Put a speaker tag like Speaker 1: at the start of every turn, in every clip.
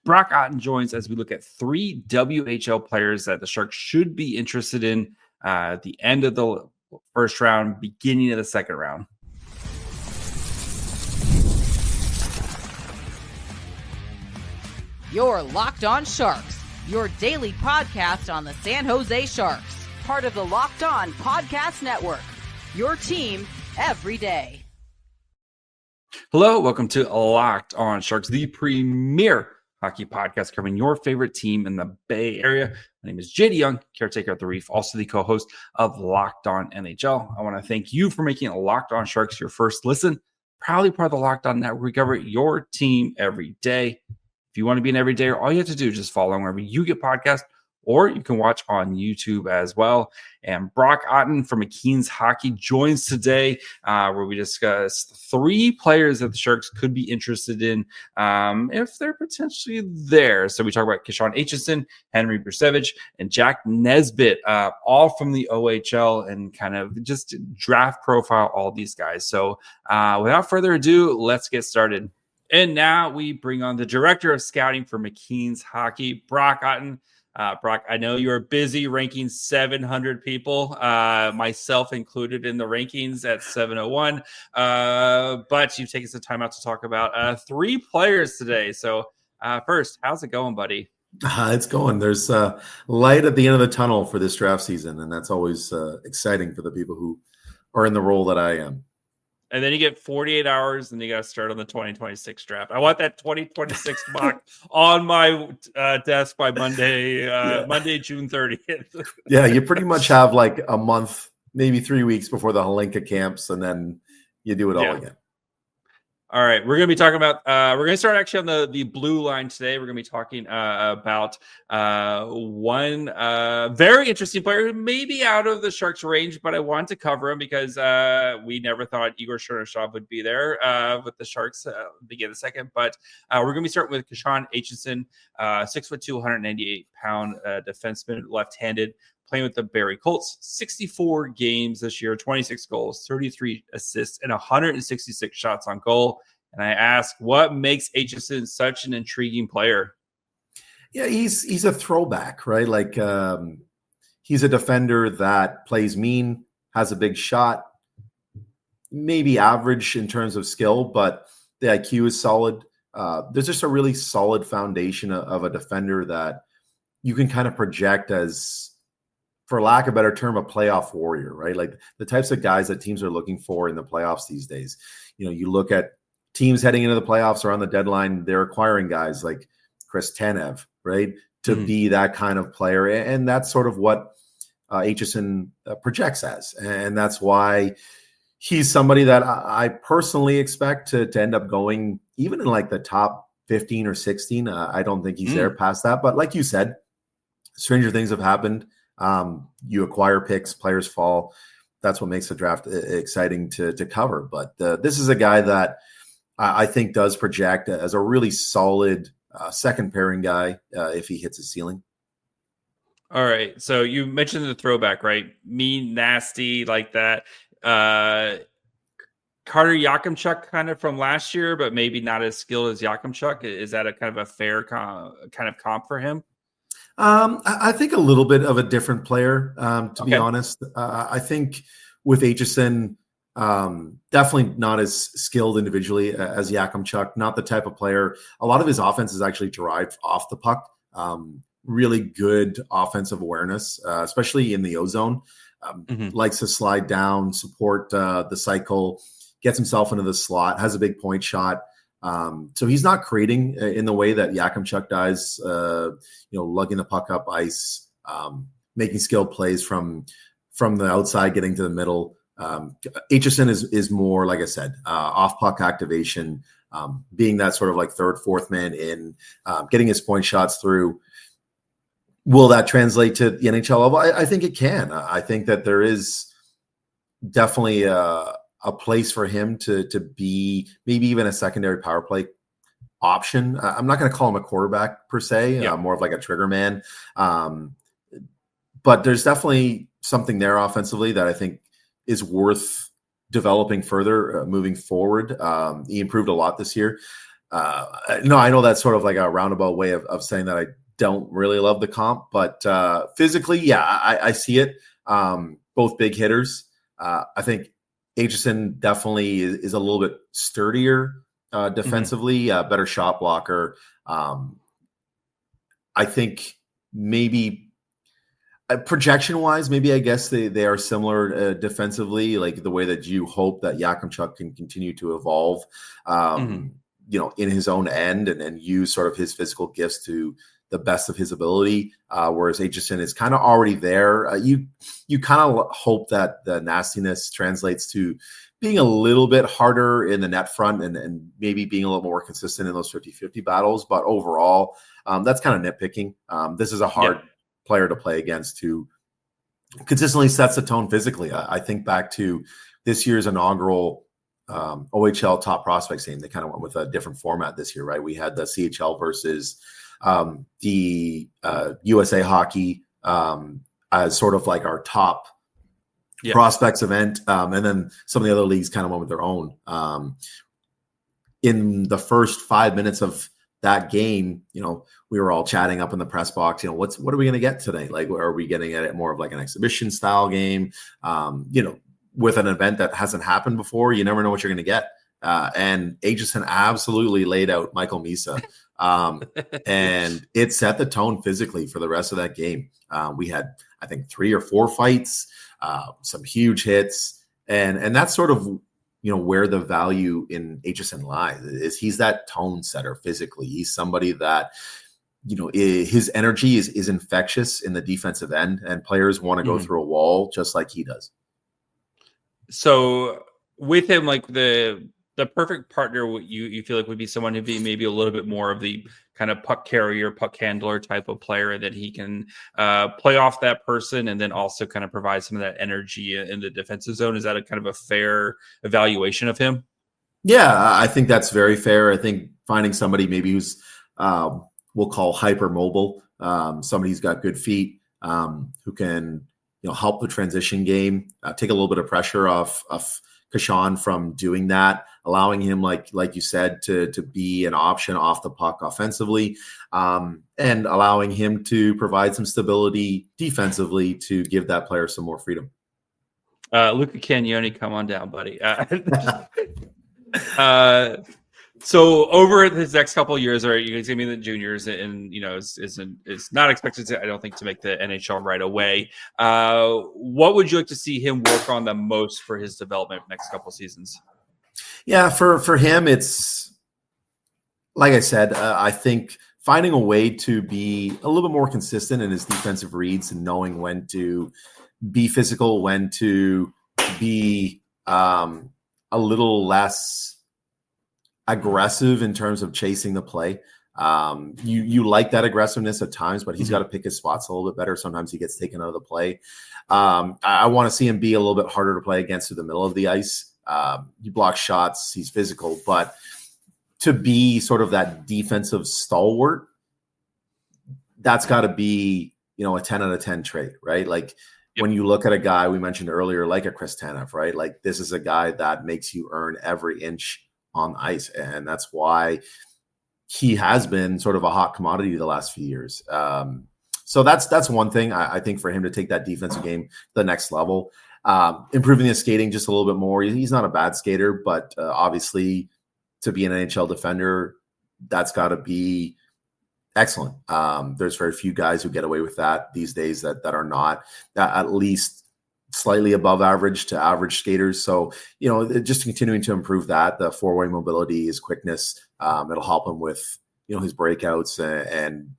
Speaker 1: Brock Otten joins as we look at 3 WHL players that the Sharks should be interested in at the end of the first round, beginning of the second round.
Speaker 2: You're Locked On Sharks, your daily podcast on the San Jose Sharks, part of the Locked On Podcast Network, your team every day.
Speaker 1: Hello, welcome to Locked On Sharks, the premier hockey podcast covering your favorite team in the Bay Area. My name is JD Young, caretaker at the Reef, also the co-host of Locked On NHL. I want to thank you for making Locked On Sharks your first listen. Proudly part of the Locked On Network. We cover your team every day. If you want to be an everydayer, all you have to do is just follow wherever you get podcasts, or you can watch on YouTube as well. And Brock Otten from McKeen's Hockey joins today, where we discuss 3 players that the Sharks could be interested in if they're potentially there. So we talk about Kashawn Aitcheson, Henry Brzustewicz, and Jack Nesbitt, all from the OHL, and kind of just draft profile all these guys. So without further ado, let's get started. And now we bring on the director of scouting for McKeen's Hockey, Brock Otten. Brock, I know you're busy ranking 700 people, myself included in the rankings at 701, but you've taken some time out to talk about 3 players today. So first, how's it going, buddy?
Speaker 3: It's going. There's light at the end of the tunnel for this draft season, and that's always exciting for the people who are in the role that I am.
Speaker 1: And then you get 48 hours, and you got to start on the 2026 draft. I want that 2026 mock on my desk by Monday, Monday, June 30th.
Speaker 3: Yeah, you pretty much have like a month, maybe 3 weeks before the Holinka camps, and then you do it all again.
Speaker 1: All right, we're going to be talking about, we're going to start actually on the blue line today. We're going to be talking about one very interesting player who may be out of the Sharks' range, but I want to cover him because we never thought Igor Chernyshov would be there with the Sharks begin the second. But we're going to be starting with Kashawn Aitcheson, 6'2", 198-pound defenseman, left-handed, playing with the Barrie Colts, 64 games this year, 26 goals, 33 assists, and 166 shots on goal. And I ask, what makes Aitcheson such an intriguing player?
Speaker 3: Yeah, he's a throwback, right? Like he's a defender that plays mean, has a big shot, maybe average in terms of skill, but the IQ is solid. There's just a really solid foundation of a defender that you can kind of project as, for lack of a better term, a playoff warrior, right? Like the types of guys that teams are looking for in the playoffs these days. You know, you look at teams heading into the playoffs or on the deadline, they're acquiring guys like Chris Tanev, right? To be that kind of player. And that's sort of what Aitcheson projects as. And that's why he's somebody that I personally expect to end up going even in like the top 15 or 16. I don't think he's there past that. But like you said, stranger things have happened. You acquire picks, players fall. That's what makes the draft exciting to cover. But this is a guy that I think does project as a really solid second pairing guy if he hits his ceiling.
Speaker 1: All right. So you mentioned the throwback, right? Mean, nasty, like that. Carter Yakimchuk kind of from last year, but maybe not as skilled as Yakimchuk. Is that a kind of a fair kind of comp for him?
Speaker 3: I think a little bit of a different player, to be honest. I think with Aitcheson, definitely not as skilled individually as Yakimchuk, not the type of player. A lot of his offense is actually derived off the puck. Really good offensive awareness, especially in the O-zone. Likes to slide down, support the cycle, gets himself into the slot, has a big point shot. So he's not creating in the way that Yakimchuk does, lugging the puck up ice, making skilled plays from the outside, getting to the middle. Aitcheson is more, like I said, off puck activation, being that sort of like third, fourth man in, getting his point shots through. Will that translate to the NHL level? I think it can. I think that there is definitely a place for him to be maybe even a secondary power play option. I'm not going to call him a quarterback per se, more of like a trigger man. But there's definitely something there offensively that I think is worth developing further moving forward. He improved a lot this year. No, I know that's sort of like a roundabout way of saying that I don't really love the comp, but physically, yeah, I see it. Both big hitters. I think Aitcheson definitely is a little bit sturdier defensively, better shot blocker. I think maybe projection wise, maybe I guess they are similar defensively, like the way that you hope that Yakimchuk can continue to evolve, in his own end and use sort of his physical gifts to the best of his ability. Whereas Aitcheson is kind of already there. You kind of hope that the nastiness translates to being a little bit harder in the net front and maybe being a little more consistent in those 50-50 battles. But overall, that's kind of nitpicking. This is a hard player to play against who consistently sets the tone physically. I think back to this year's inaugural OHL top prospects game. They kind of went with a different format this year, right? We had the CHL versus the USA Hockey as sort of like our top prospects event. And then some of the other leagues kind of went with their own. In the first 5 minutes of that game, we were all chatting up in the press box, what are we going to get today? Like, are we getting at it more of like an exhibition style game? With an event that hasn't happened before, you never know what you're going to get. And Aitcheson absolutely laid out Michael Misa. And it set the tone physically for the rest of that game. We had, I think, 3 or 4 fights, some huge hits. And that's sort of, where the value in Aitcheson lies, is he's that tone setter physically. He's somebody that, his energy is infectious in the defensive end, and players want to go through a wall just like he does.
Speaker 1: So with him, like the perfect partner, what you feel like would be someone who'd be maybe a little bit more of the kind of puck carrier, puck handler type of player that he can play off that person and then also kind of provide some of that energy in the defensive zone. Is that a kind of a fair evaluation of him?
Speaker 3: Yeah, I think that's very fair. I think finding somebody maybe who's we'll call hyper mobile, somebody who's got good feet, who can help the transition game, take a little bit of pressure off Kashawn from doing that, allowing him, like you said, to be an option off the puck offensively, and allowing him to provide some stability defensively to give that player some more freedom.
Speaker 1: Luca Cagnoni, come on down, buddy. So over his next couple of years, or he's going to be in the juniors, and is not expected to, I don't think, to make the NHL right away. What would you like to see him work on the most for his development next couple of seasons?
Speaker 3: Yeah, for him, it's like I said. I think finding a way to be a little bit more consistent in his defensive reads and knowing when to be physical, when to be a little less aggressive in terms of chasing the play. You like that aggressiveness at times, but he's got to pick his spots a little bit better. Sometimes he gets taken out of the play. I want to see him be a little bit harder to play against through the middle of the ice. He blocks shots, he's physical, but to be sort of that defensive stalwart, that's got to be, a 10 out of 10 trait, right? Like when you look at a guy we mentioned earlier, like a Chris Tanev, right? Like this is a guy that makes you earn every inch on ice, and that's why he has been sort of a hot commodity the last few years. So that's one thing. I think for him to take that defensive game to the next level, improving his skating just a little bit more. He's not a bad skater, but obviously to be an NHL defender, that's got to be excellent. There's very few guys who get away with that these days that are not at least slightly above average to average skaters. So, just continuing to improve that, the 4-way mobility, his quickness, it'll help him with, his breakouts and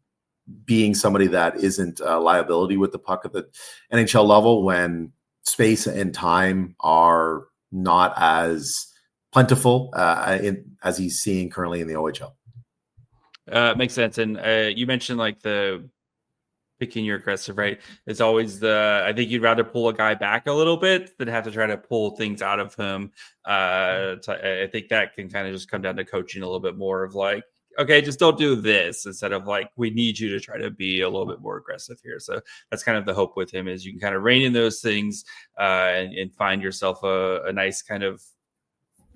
Speaker 3: being somebody that isn't a liability with the puck at the NHL level when space and time are not as plentiful as he's seeing currently in the OHL.
Speaker 1: Makes sense. And you mentioned like the picking your aggressive, right? It's always I think you'd rather pull a guy back a little bit than have to try to pull things out of him. I think that can kind of just come down to coaching a little bit more of like, okay, just don't do this, instead of like, we need you to try to be a little bit more aggressive here. So that's kind of the hope with him, is you can kind of rein in those things and find yourself a nice kind of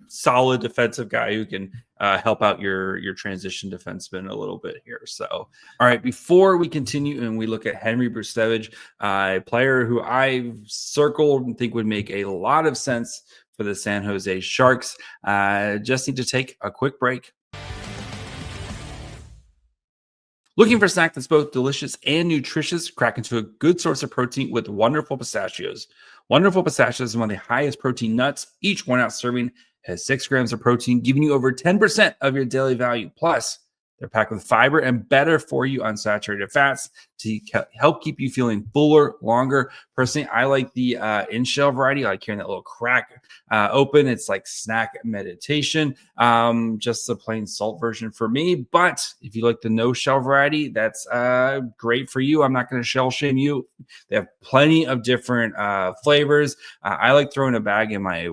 Speaker 1: solid defensive guy who can help out your transition defenseman a little bit here. So, all right, before we continue and we look at Henry Brzustewicz, a player who I've circled and think would make a lot of sense for the San Jose Sharks, just need to take a quick break. Looking for a snack that's both delicious and nutritious? Crack into a good source of protein with Wonderful Pistachios. Wonderful Pistachios is one of the highest protein nuts. Each 1 ounce serving has 6 grams of protein, giving you over 10% of your daily value. Plus, they're packed with fiber and better for you unsaturated fats to help keep you feeling fuller, longer. Personally, I like the in-shell variety. I like hearing that little crack open. It's like snack meditation, just the plain salt version for me. But if you like the no-shell variety, that's great for you. I'm not going to shell shame you. They have plenty of different flavors. I like throwing a bag in my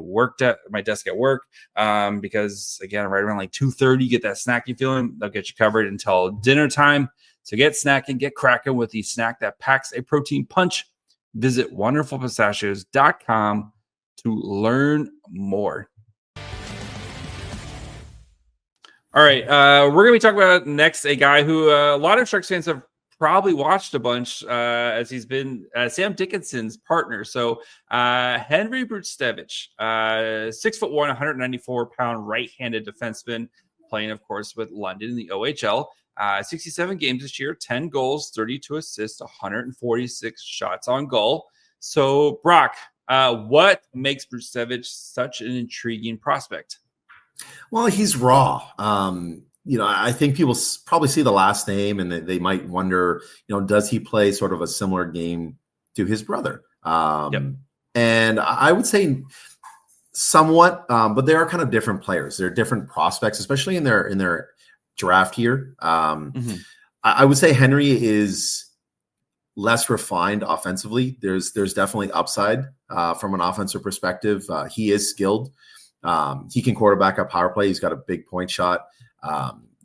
Speaker 1: my desk at work because, again, right around like 2:30, get that snacky feeling. They'll get you covered until dinner time. So get snacking, get cracking with the snack that packs a protein punch. Visit wonderfulpistachios.com to learn more. All right, we're going to be talking about next a guy who a lot of Sharks fans have probably watched a bunch as he's been Sam Dickinson's partner. So Henry Brzustewicz, 6'1", 194-pound right-handed defenseman, playing, of course, with London in the OHL. 67 games this year, 10 goals, 32 assists, 146 shots on goal. So, Brock, what makes Brzustewicz such an intriguing prospect?
Speaker 3: Well, he's raw. I think people probably see the last name and they might wonder, does he play sort of a similar game to his brother?
Speaker 1: Yep. And
Speaker 3: I would say somewhat, but they are kind of different players. They're different prospects, especially in their draft year. I would say Henry is less refined offensively. There's definitely upside from an offensive perspective. He is skilled. He can quarterback a power play. He's got a big point shot.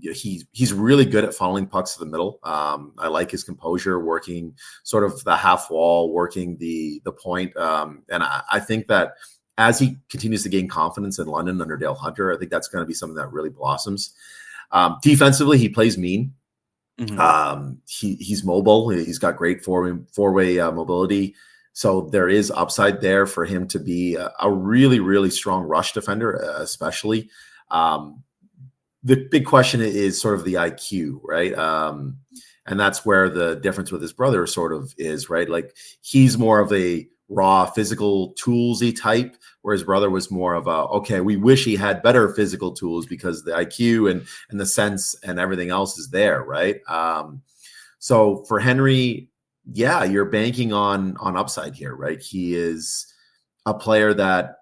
Speaker 3: He's really good at funneling pucks to the middle. I like his composure, working sort of the half wall, working the point. And I think that as he continues to gain confidence in London under Dale Hunter, I think that's going to be something that really blossoms. Defensively, he plays mean. He's mobile. He's got great four-way mobility. So there is upside there for him to be a really, really strong rush defender, especially. The big question is sort of the IQ, right? And that's where the difference with his brother sort of is, right? Like he's more of a raw physical toolsy type, where his brother was more of okay, we wish he had better physical tools because the IQ and the sense and everything else is there, right? So for Henry, yeah, you're banking on upside here, right? He is a player that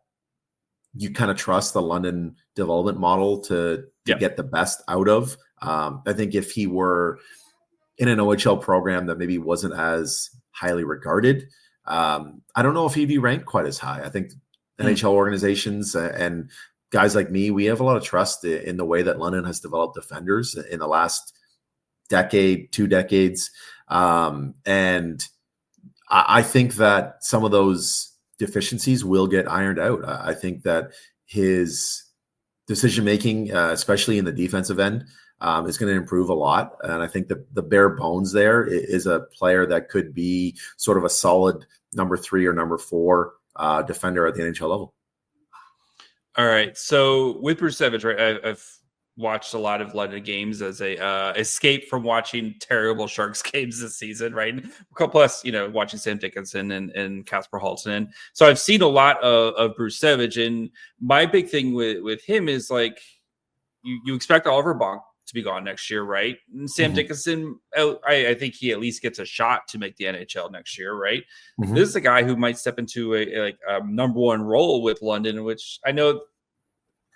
Speaker 3: you kind of trust the London development model to get the best out of. I think if he were in an OHL program that maybe wasn't as highly regarded, I don't know if he'd be ranked quite as high. I think NHL organizations and guys like me, we have a lot of trust in the way that London has developed defenders in the last decade, 2 decades. And I think that some of those deficiencies will get ironed out. I think that his decision-making, especially in the defensive end, is going to improve a lot. And I think that the bare bones there is a player that could be sort of a solid number 3 or number 4 defender at the NHL level.
Speaker 1: All right. So with Brzustewicz, right, I've watched a lot of London games as a escape from watching terrible Sharks games this season, right? Plus, watching Sam Dickinson and Kasper Halton. So I've seen a lot of Brzustewicz, and my big thing with him is like you expect Oliver Bonk to be gone next year, right? And Sam Dickinson, I think he at least gets a shot to make the NHL next year, right? This is a guy who might step into a number 1 role with London, which I know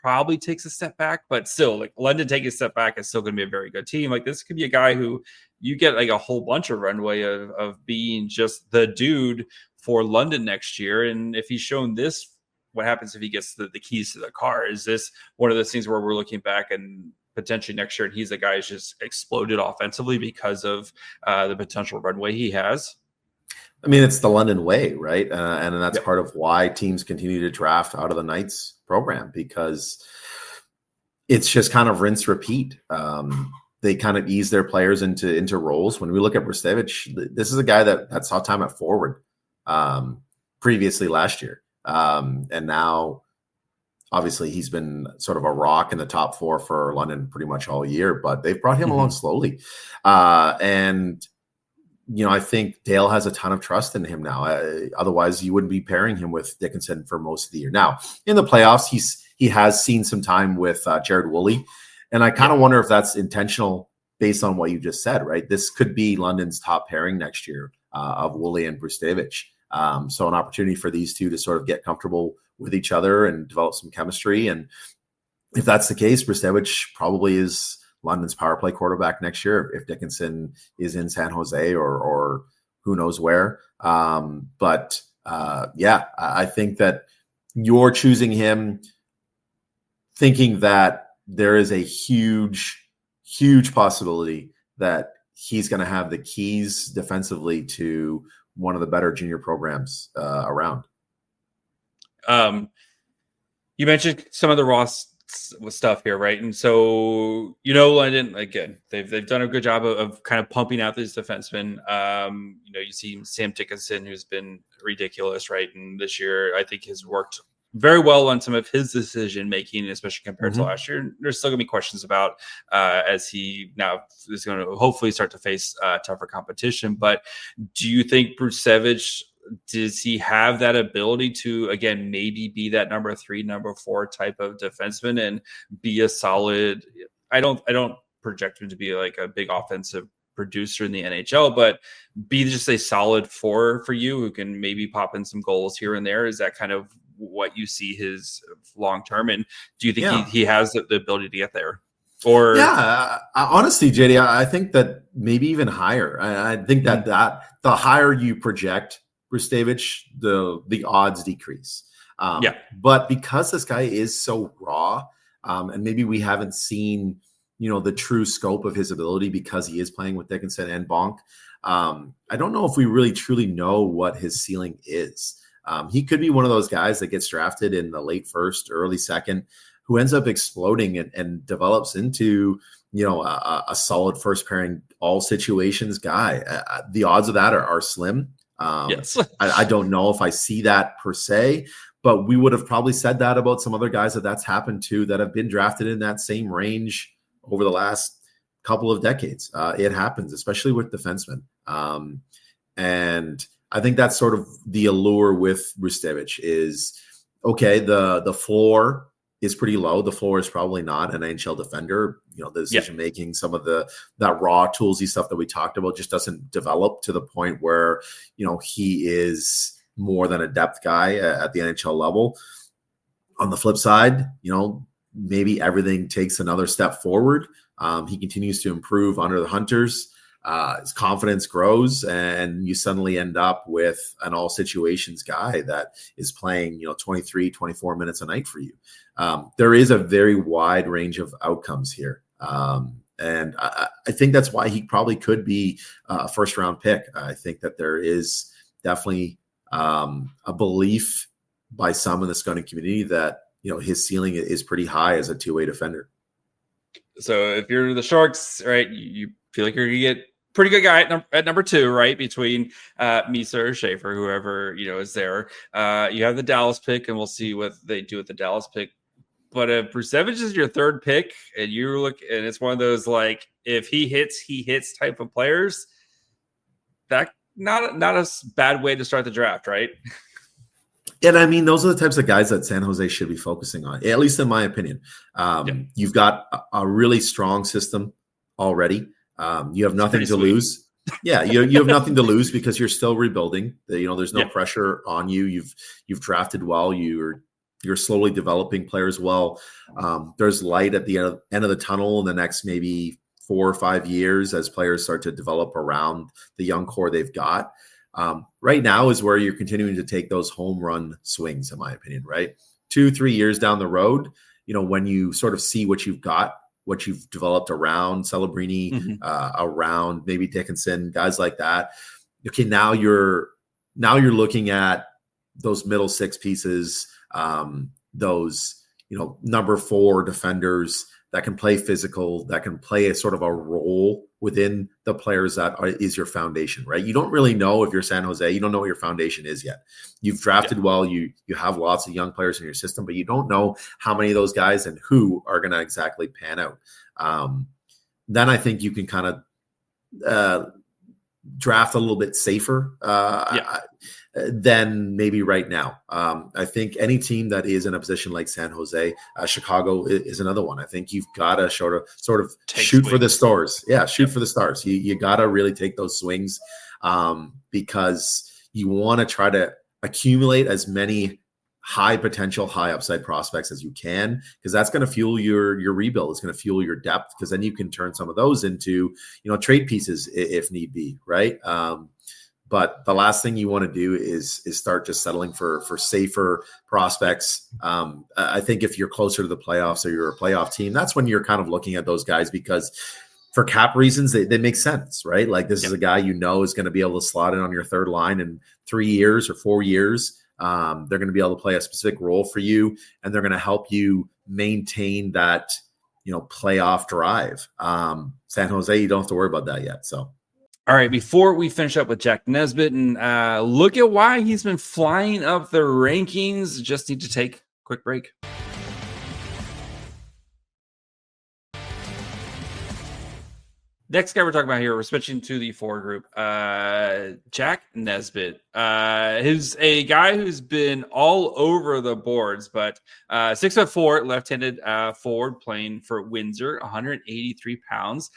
Speaker 1: probably takes a step back, but still, like London taking a step back is still going to be a very good team. Like this could be a guy who you get like a whole bunch of runway of being just the dude for London next year. And if he's shown this, what happens if he gets the keys to the car? Is this one of those things where we're looking back and potentially next year and he's the guy who's just exploded offensively because of the potential runway he has?
Speaker 3: I mean, it's the London way, right? And that's part of why teams continue to draft out of the Knights program, because it's just kind of rinse repeat. They kind of ease their players into roles. When we look at Brzustewicz, this is a guy that saw time at forward previously last year. And now, obviously, he's been sort of a rock in the top four for London pretty much all year, but they've brought him along slowly. And, I think Dale has a ton of trust in him now. Otherwise, you wouldn't be pairing him with Dickinson for most of the year. Now, in the playoffs, he has seen some time with Jared Woolley. And I kind of wonder if that's intentional based on what you just said, right? This could be London's top pairing next year of Woolley and Brzustewicz. So an opportunity for these two to sort of get comfortable with each other and develop some chemistry. And if that's the case, Brzustewicz probably is London's power play quarterback next year if Dickinson is in San Jose or who knows where. I think that you're choosing him thinking that there is a huge, huge possibility that he's going to have the keys defensively to one of the better junior programs around.
Speaker 1: You mentioned some of the raw stuff here, right? And so, London, again, they've done a good job of kind of pumping out these defensemen. You see Sam Dickinson, who's been ridiculous, right? And this year, I think has worked very well on some of his decision making, especially compared to last year. There's still gonna be questions about as he now is going to hopefully start to face tougher competition. But do you think Brzustewicz, does he have that ability to, again, maybe be that number 3, number 4 type of defenseman and be a solid? I don't project him to be like a big offensive producer in the NHL, but be just a solid 4 for you who can maybe pop in some goals here and there. Is that kind of what you see his long term? And do you think he has the ability to get there? Or
Speaker 3: honestly, JD, I think that maybe even higher. I think that the higher you project Brzustewicz, the odds decrease. But because this guy is so raw, and maybe we haven't seen the true scope of his ability because he is playing with Dickinson and Bonk. I don't know if we really truly know what his ceiling is. He could be one of those guys that gets drafted in the late first, early second, who ends up exploding and develops into, a solid first pairing, all situations guy. The odds of that are slim.
Speaker 1: Yes.
Speaker 3: I don't know if I see that per se, but we would have probably said that about some other guys that's happened to that have been drafted in that same range over the last couple of decades. It happens, especially with defensemen. And I think that's sort of the allure with Brzustewicz is, okay, the floor is pretty low. The floor is probably not an NHL defender. The decision-making, some of that raw toolsy stuff that we talked about just doesn't develop to the point where, he is more than a depth guy at the NHL level. On the flip side, maybe everything takes another step forward. He continues to improve under the Hunters. His confidence grows, and you suddenly end up with an all situations guy that is playing, 23, 24 minutes a night for you. There is a very wide range of outcomes here. And I think that's why he probably could be a first round pick. I think that there is definitely a belief by some in the scouting community that, his ceiling is pretty high as a two-way defender.
Speaker 1: So if you're the Sharks, right, you feel like you're going to get pretty good guy at number 2, right? Between Misa or Schaefer, whoever, is there. You have the Dallas pick, and we'll see what they do with the Dallas pick. But if Brzustewicz is your 3rd pick, and you look, and it's one of those, like, if he hits type of players, that not a bad way to start the draft, right?
Speaker 3: And I mean, those are the types of guys that San Jose should be focusing on, at least in my opinion. You've got a really strong system already. You have nothing to lose. You have nothing to lose because you're still rebuilding. There's no pressure on you. You've drafted well. You're slowly developing players well. There's light at the end of the tunnel in the next maybe 4 or 5 years as players start to develop around the young core they've got. Right now is where you're continuing to take those home run swings, in my opinion, right? 2-3 years down the road, when you sort of see what you've got, what you've developed around Celebrini, around maybe Dickinson, guys like that, okay, now you're looking at those middle six pieces, those, number 4 defenders that can play physical, that can play a sort of a role within the players that is your foundation, right? You don't really know if you're San Jose. You don't know what your foundation is yet. You've drafted well. You have lots of young players in your system, but you don't know how many of those guys and who are going to exactly pan out. Then I think you can kind of draft a little bit safer than maybe right now. I think any team that is in a position like San Jose, Chicago is another one. I think you've got to sort of shoot for the stars. Yeah, shoot for the stars. You got to really take those swings because you want to try to accumulate as many high potential, high upside prospects as you can, because that's going to fuel your rebuild. It's going to fuel your depth, because then you can turn some of those into, trade pieces if need be, right? But the last thing you want to do is start just settling for safer prospects. I think if you're closer to the playoffs or you're a playoff team, that's when you're kind of looking at those guys, because for cap reasons, they make sense, right? Like this is a guy is going to be able to slot in on your third line in 3 years or 4 years. They're going to be able to play a specific role for you, and they're going to help you maintain that, playoff drive. San Jose, you don't have to worry about that yet. So,
Speaker 1: all right, before we finish up with Jack Nesbitt and look at why he's been flying up the rankings, just need to take a quick break. Next guy we're talking about here, we're switching to the forward group. Jack Nesbitt. He's a guy who's been all over the boards, but 6'4", left-handed forward, playing for Windsor, 183 pounds,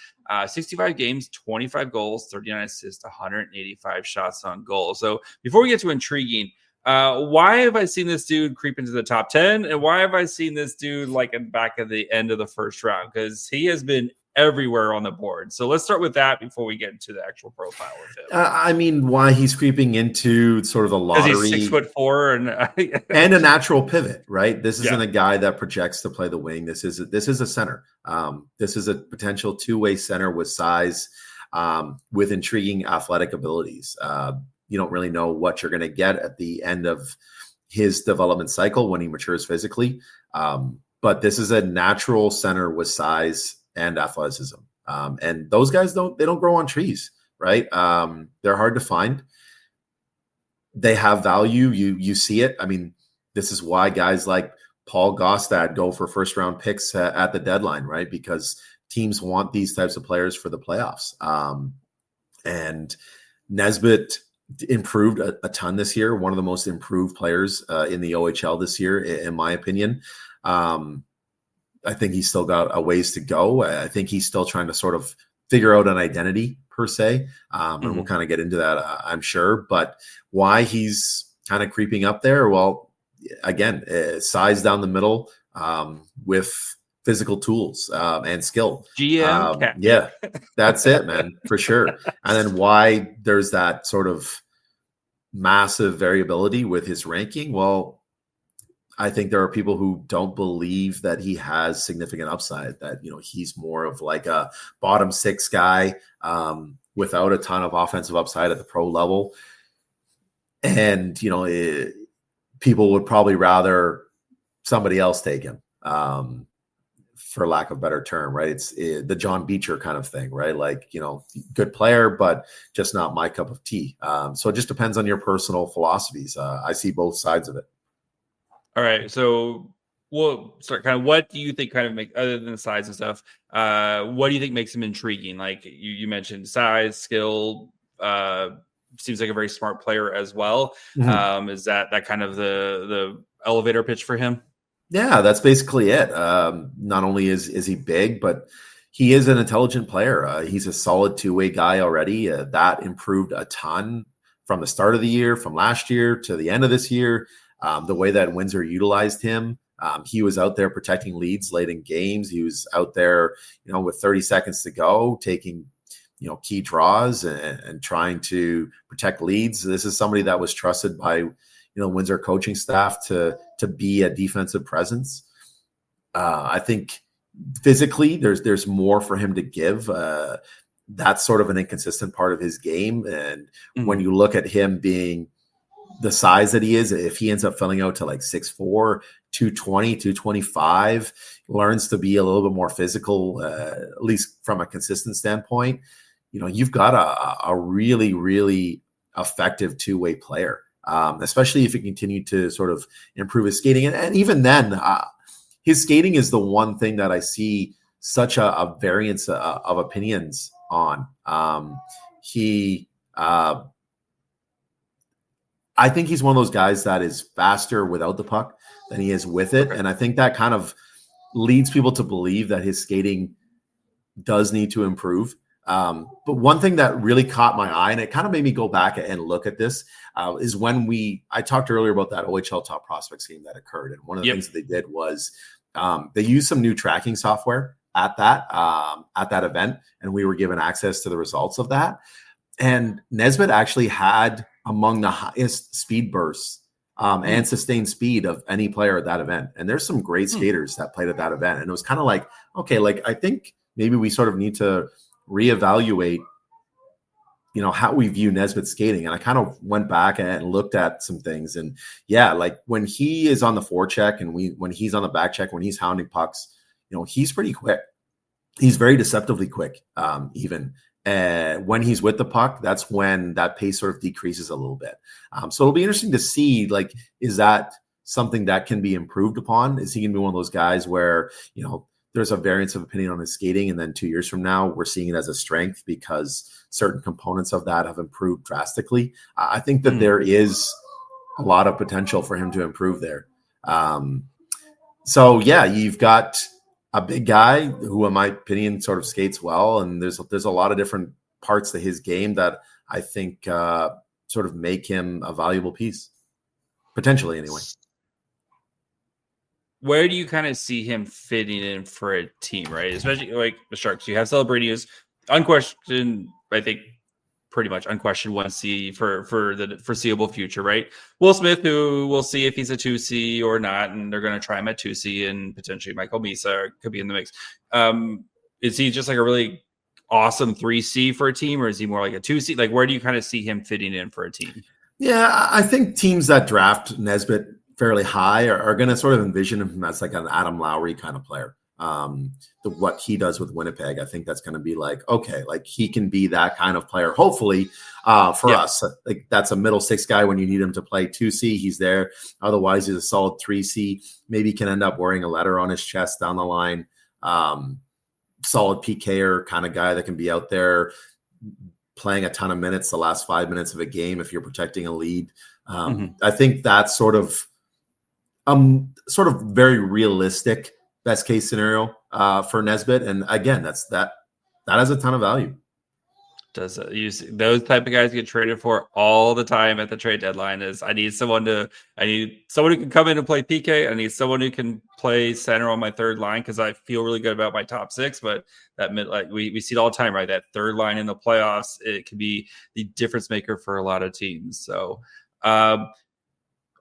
Speaker 1: 65 games, 25 goals, 39 assists, 185 shots on goal. So before we get to intriguing, why have I seen this dude creep into the top 10? And why have I seen this dude like in back at the end of the first round? Because he has been everywhere on the board. So let's start with that before we get into the actual profile of him.
Speaker 3: I mean, why he's creeping into sort of the lottery.
Speaker 1: He's 6'4"
Speaker 3: and a natural pivot, right? This isn't a guy that projects to play the wing. This is a center. This is a potential two-way center with size, with intriguing athletic abilities. You don't really know what you're going to get at the end of his development cycle when he matures physically. But this is a natural center with size and athleticism. And those guys don't grow on trees, right? They're hard to find. They have value. You see it. I mean, this is why guys like Paul Gostad go for first round picks at the deadline, right? Because teams want these types of players for the playoffs. And Nesbitt improved a ton this year. One of the most improved players in the OHL this year, in my opinion. I think he's still got a ways to go. I think he's still trying to sort of figure out an identity per se. And we'll kind of get into that, I'm sure. But why he's kind of creeping up there? Well, again, size down the middle with physical tools and skill.
Speaker 1: GM.
Speaker 3: Yeah, that's it, man, for sure. And then why there's that sort of massive variability with his ranking? Well, I think there are people who don't believe that he has significant upside, that, he's more of like a bottom 6 guy without a ton of offensive upside at the pro level. And, people would probably rather somebody else take him, for lack of a better term, right? It's the John Beecher kind of thing, right? Like, good player, but just not my cup of tea. So it just depends on your personal philosophies. I see both sides of it.
Speaker 1: All right, so we'll start kind of, what do you think kind of other than the size and stuff, what do you think makes him intriguing? Like you mentioned size, skill, seems like a very smart player as well. Mm-hmm. Is that kind of the elevator pitch for him?
Speaker 3: Yeah, that's basically it. Not only is he big, but he is an intelligent player. He's a solid two-way guy already. That improved a ton from the start of the year, from last year to the end of this year. The way that Windsor utilized him, he was out there protecting leads late in games. He was out there, with 30 seconds to go, taking, key draws and trying to protect leads. This is somebody that was trusted by, Windsor coaching staff to be a defensive presence. I think physically there's more for him to give. that's sort of an inconsistent part of his game. And when
Speaker 1: Mhm.
Speaker 3: you look at him being the size that he is, if he ends up filling out to like 6'4", 220, 225, learns to be a little bit more physical, at least from a consistent standpoint, you've got a really, really effective two-way player, especially if he continued to sort of improve his skating. And even then, his skating is the one thing that I see such a variance of opinions on. I think he's one of those guys that is faster without the puck than he is with it.
Speaker 1: Okay.
Speaker 3: And I think that kind of leads people to believe that his skating does need to improve. But one thing that really caught my eye, and it kind of made me go back and look at this, is when I talked earlier about that OHL top prospects game that occurred. And one of the things that they did was they used some new tracking software at that event, and we were given access to the results of that. And Nesbitt actually had among the highest speed bursts and sustained speed of any player at that event. And there's some great skaters that played at that event. And it was kind of like, okay, like I think maybe we sort of need to reevaluate, how we view Nesbitt skating. And I kind of went back and looked at some things. And yeah, like when he is on the forecheck and when he's on the back check, when he's hounding pucks, he's pretty quick. He's very deceptively quick, even. When he's with the puck, that's when that pace sort of decreases a little bit. So it'll be interesting to see, like, is that something that can be improved upon? Is he going to be one of those guys where, there's a variance of opinion on his skating, and then 2 years from now, we're seeing it as a strength because certain components of that have improved drastically? I think that there is a lot of potential for him to improve there. So yeah, you've got a big guy who, in my opinion, sort of skates well. And there's a lot of different parts to his game that I think sort of make him a valuable piece, potentially anyway.
Speaker 1: Where do you kind of see him fitting in for a team, right? Especially like the Sharks. You have Celebrinius, unquestioned, I think pretty much unquestioned 1C for the foreseeable future, right? Will Smith, who we'll see if he's a 2C or not, and they're going to try him at 2C, and potentially Michael Misa could be in the mix. Is he just like a really awesome 3C for a team, or is he more like a 2C? Like, where do you kind of see him fitting in for a team?
Speaker 3: Yeah, I think teams that draft Nesbitt fairly high are going to sort of envision him as like an Adam Lowry kind of player. What he does with Winnipeg, I think that's going to be like, okay, like he can be that kind of player, hopefully, for us. Like that's a middle six guy when you need him to play 2C, he's there. Otherwise, he's a solid 3C. Maybe can end up wearing a letter on his chest down the line. Solid PKer kind of guy that can be out there playing a ton of minutes the last 5 minutes of a game if you're protecting a lead. I think that's sort of very realistic best case scenario for Nesbitt. And again, that has a ton of value.
Speaker 1: Does those type of guys get traded for all the time at the trade deadline? I need someone who can come in and play PK. I need someone who can play center on my third line because I feel really good about my top six. But that we see it all the time, right? That third line in the playoffs, it can be the difference maker for a lot of teams. So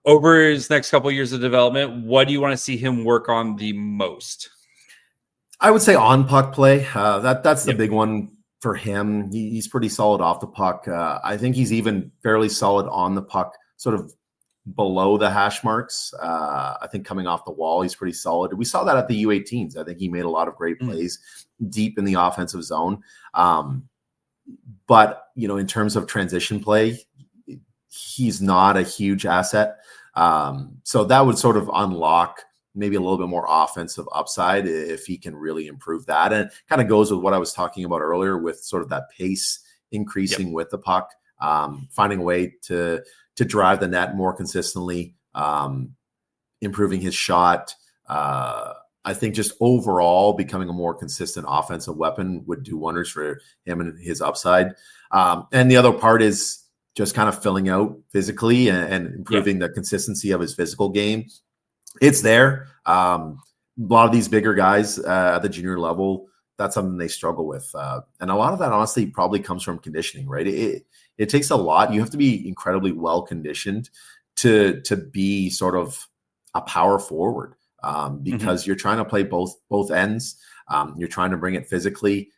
Speaker 1: over his next couple of years of development, what do you want to see him work on the most?
Speaker 3: I would say on puck play. That's the big one for him. He's pretty solid off the puck. I think he's even fairly solid on the puck, sort of below the hash marks. I think coming off the wall, he's pretty solid. We saw that at the U18s. I think he made a lot of great plays deep in the offensive zone. But, in terms of transition play, he's not a huge asset. So that would sort of unlock maybe a little bit more offensive upside if he can really improve that. And it kind of goes with what I was talking about earlier with sort of that pace increasing with the puck, finding a way to drive the net more consistently, improving his shot. I think just overall becoming a more consistent offensive weapon would do wonders for him and his upside. And the other part is just kind of filling out physically and improving the consistency of his physical game. It's there. A lot of these bigger guys at the junior level, that's something they struggle with. And a lot of that honestly probably comes from conditioning, right? It takes a lot. You have to be incredibly well conditioned to be sort of a power forward because you're trying to play both ends. You're trying to bring it physically.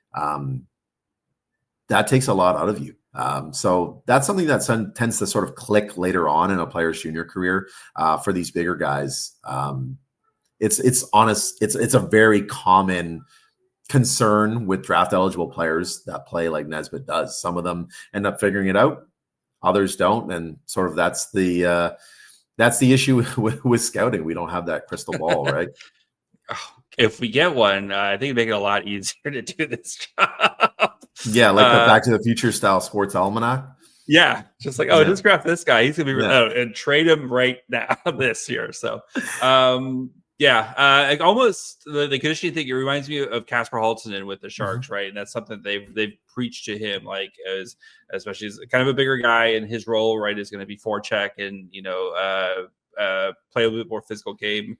Speaker 3: that takes a lot out of you. So that's something that tends to sort of click later on in a player's junior career for these bigger guys. It's honest. It's a very common concern with draft eligible players that play like Nesbitt does. Some of them end up figuring it out, others don't, and sort of that's the issue with scouting. We don't have that crystal ball, right?
Speaker 1: If we get one, I think it'd make it a lot easier to do this job.
Speaker 3: Yeah, like the Back to the Future style sports almanac.
Speaker 1: Yeah, just like, just draft this guy. He's gonna be and trade him right now this year. So, like almost the conditioning thing. It reminds me of Kasper Halttunen with the Sharks, right? And that's something they've preached to him, like especially as kind of a bigger guy, and his role, right, is going to be forecheck and play a little bit more physical game.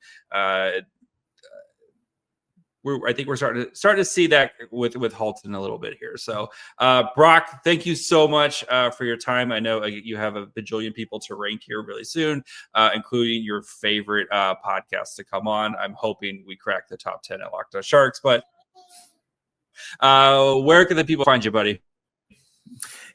Speaker 1: I think we're starting to see that with Halton a little bit here. So, Brock, thank you so much for your time. I know you have a bajillion people to rank here really soon, including your favorite podcast to come on. I'm hoping we crack the top 10 at Locked On Sharks. But where can the people find you, buddy?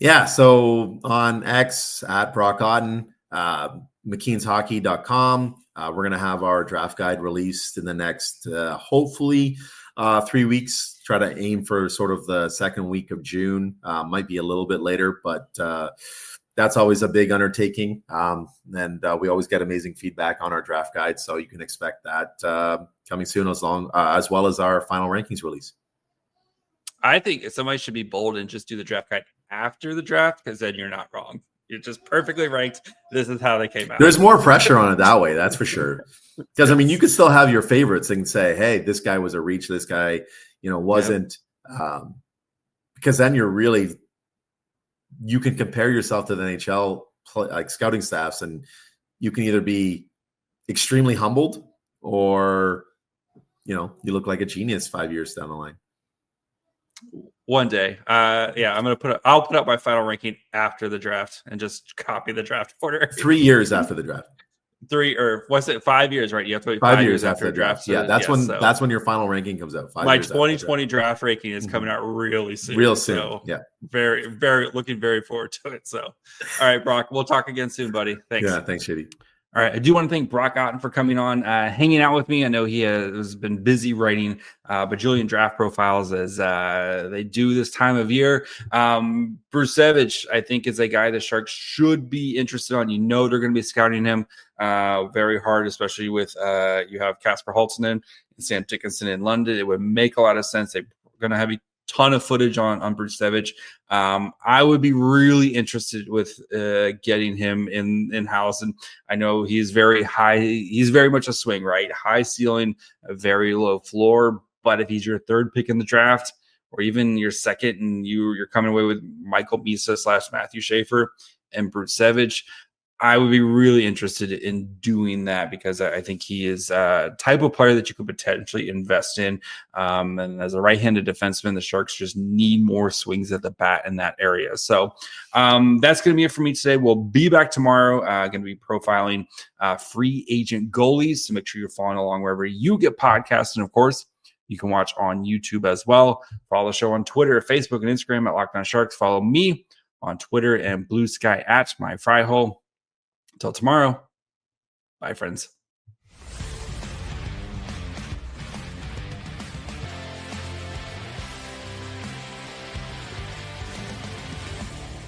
Speaker 3: Yeah, so on X at Brock Otten, McKeansHockey.com. We're going to have our draft guide released in the next, hopefully, 3 weeks. Try to aim for sort of the second week of June. Might be a little bit later, but that's always a big undertaking. And we always get amazing feedback on our draft guide, so you can expect that coming soon, as well as our final rankings release.
Speaker 1: I think somebody should be bold and just do the draft guide after the draft, because then you're not wrong. You're just perfectly ranked. This is how they came out.
Speaker 3: There's more pressure on it that way, that's for sure. Because, I mean, you could still have your favorites and say, hey, this guy was a reach, this guy, wasn't. Because then you can compare yourself to the NHL like scouting staffs, and you can either be extremely humbled or, you look like a genius 5 years down the line.
Speaker 1: One day. I'll put up my final ranking after the draft and just copy the draft order.
Speaker 3: 3 years after the draft.
Speaker 1: 5 years, right? You have to wait
Speaker 3: 5 years after the draft.
Speaker 1: So,
Speaker 3: yeah, that's when your final ranking comes out.
Speaker 1: My 2020 draft ranking is coming out really soon.
Speaker 3: So yeah.
Speaker 1: Very, very looking very forward to it. So, all right, Brock, we'll talk again soon, buddy. Thanks.
Speaker 3: Yeah, thanks, Shitty.
Speaker 1: All right. I do want to thank Brock Otten for coming on, hanging out with me. I know he has been busy writing bajillion draft profiles as they do this time of year. Brzustewicz, I think, is a guy the Sharks should be interested on. They're going to be scouting him very hard, especially with you have Kasper Halttunen and Sam Dickinson in London. It would make a lot of sense. They're going to have a ton of footage on Brzustewicz. I would be really interested with getting him in-house. And I know he's very high. He's very much a swing, right? High ceiling, a very low floor. But if he's your third pick in the draft, or even your second, and you're coming away with Michael Misa / Matthew Schaefer and Brzustewicz, I would be really interested in doing that, because I think he is a type of player that you could potentially invest in. And as a right-handed defenseman, the Sharks just need more swings at the bat in that area. So that's going to be it for me today. We'll be back tomorrow. Going to be profiling free agent goalies. So make sure you're following along wherever you get podcasts. And of course, you can watch on YouTube as well. Follow the show on Twitter, Facebook, and Instagram at Locked On Sharks. Follow me on Twitter and Blue Sky at My Fry Hole. Until tomorrow, bye, friends.